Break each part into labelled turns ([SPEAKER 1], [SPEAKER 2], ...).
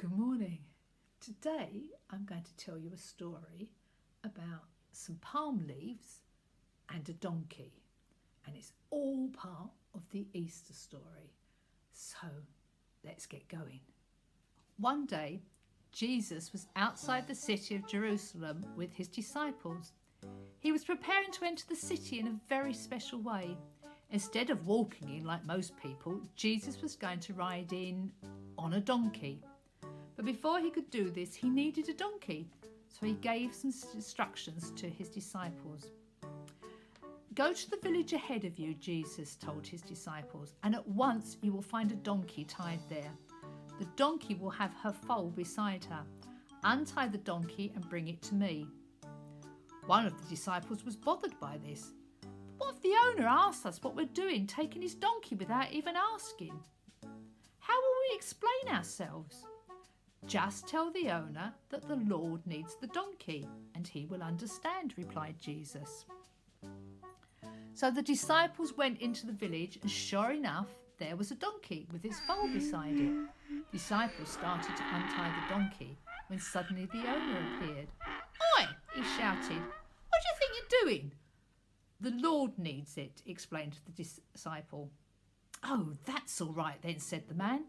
[SPEAKER 1] Good morning. Today I'm going to tell you a story about some palm leaves and a donkey, and it's all part of the Easter story. So let's get going. One day Jesus was outside the city of Jerusalem with his disciples. He was preparing to enter the city in a very special way. Instead of walking in like most people, Jesus was going to ride in on a donkey. But before he could do this, he needed a donkey. So he gave some instructions to his disciples. Go to the village ahead of you, Jesus told his disciples, and at once you will find a donkey tied there. The donkey will have her foal beside her. Untie the donkey and bring it to me. One of the disciples was bothered by this. What if the owner asks us what we're doing, taking his donkey without even asking? How will we explain ourselves? Just tell the owner that the Lord needs the donkey, and he will understand, replied Jesus. So the disciples went into the village, and sure enough, there was a donkey with its foal beside it. Disciples started to untie the donkey when suddenly the owner appeared. Oi, he shouted, what do you think you're doing? The Lord needs it, explained the disciple. Oh, that's all right then, said the man.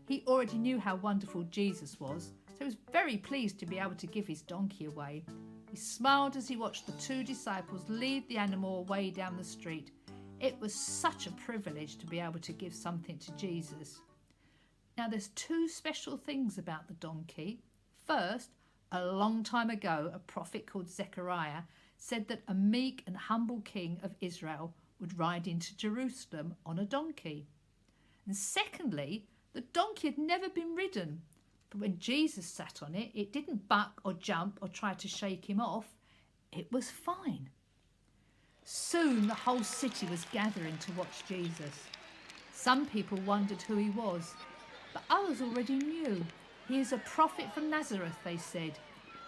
[SPEAKER 1] He already knew how wonderful Jesus was, so he was very pleased to be able to give his donkey away. He smiled as he watched the two disciples lead the animal away down the street. It was such a privilege to be able to give something to Jesus. Now, there's two special things about the donkey. First, a long time ago, a prophet called Zechariah said that a meek and humble king of Israel would ride into Jerusalem on a donkey. And secondly, the donkey had never been ridden, but when Jesus sat on it, it didn't buck or jump or try to shake him off. It was fine. Soon the whole city was gathering to watch Jesus. Some people wondered who he was, but others already knew. He is a prophet from Nazareth, they said.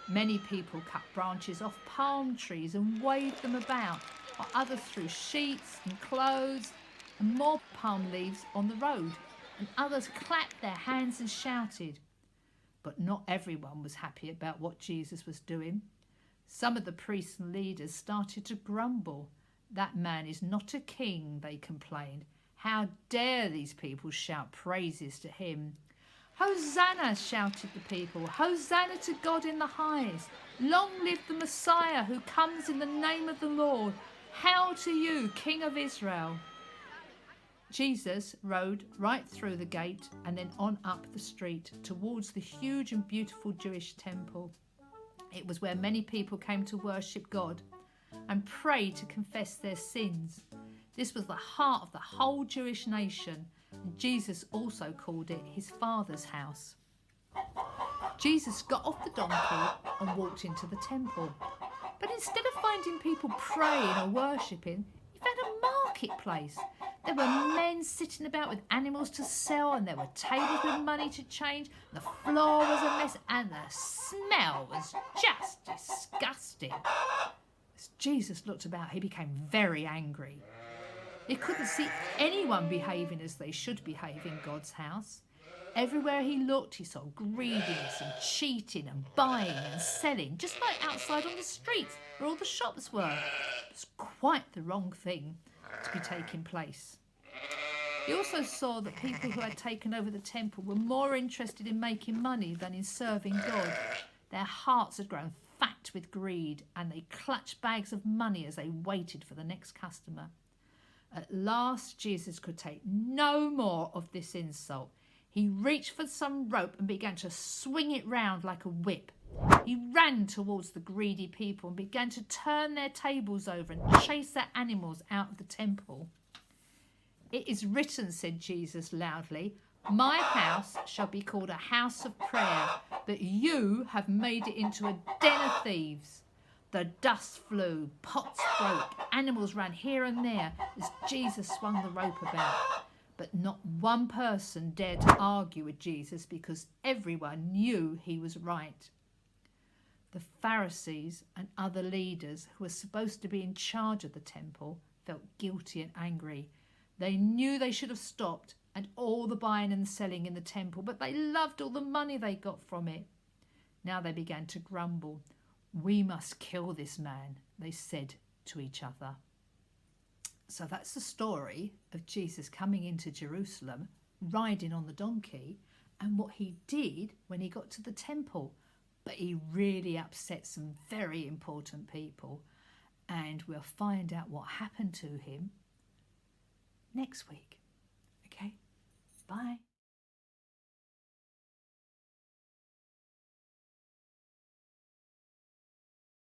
[SPEAKER 1] Many people cut branches off palm trees and waved them about, while others threw sheets and clothes and more palm leaves on the road, and others clapped their hands and shouted. But not everyone was happy about what Jesus was doing. Some of the priests and leaders started to grumble. That man is not a king, they complained. How dare these people shout praises to him? Hosanna, shouted the people. Hosanna to God in the highest. Long live the Messiah who comes in the name of the Lord. Hail to you, King of Israel. Jesus rode right through the gate and then on up the street towards the huge and beautiful Jewish temple. It was where many people came to worship God and pray to confess their sins. This was the heart of the whole Jewish nation, and Jesus also called it his Father's house. Jesus got off the donkey and walked into the temple. But instead of finding people praying or worshipping, he found a marketplace. There were men sitting about with animals to sell, and there were tables with money to change. The floor was a mess, and the smell was just disgusting. As Jesus looked about, he became very angry. He couldn't see anyone behaving as they should behave in God's house. Everywhere he looked, he saw greediness and cheating and buying and selling, just like outside on the streets where all the shops were. It was quite the wrong thing to be taking place. He also saw that people who had taken over the temple were more interested in making money than in serving God. Their hearts had grown fat with greed, and they clutched bags of money as they waited for the next customer. At last, Jesus could take no more of this insult. He reached for some rope and began to swing it round like a whip. He ran towards the greedy people and began to turn their tables over and chase their animals out of the temple. It is written, said Jesus loudly, my house shall be called a house of prayer, but you have made it into a den of thieves. The dust flew, pots broke, animals ran here and there as Jesus swung the rope about. But not one person dared to argue with Jesus because everyone knew he was right. The Pharisees and other leaders who were supposed to be in charge of the temple felt guilty and angry. They knew they should have stopped, and all the buying and selling in the temple, but they loved all the money they got from it. Now they began to grumble. "We must kill this man," they said to each other. So that's the story of Jesus coming into Jerusalem, riding on the donkey, and what he did when he got to the temple. But he really upset some very important people, and we'll find out what happened to him next week. Okay, bye.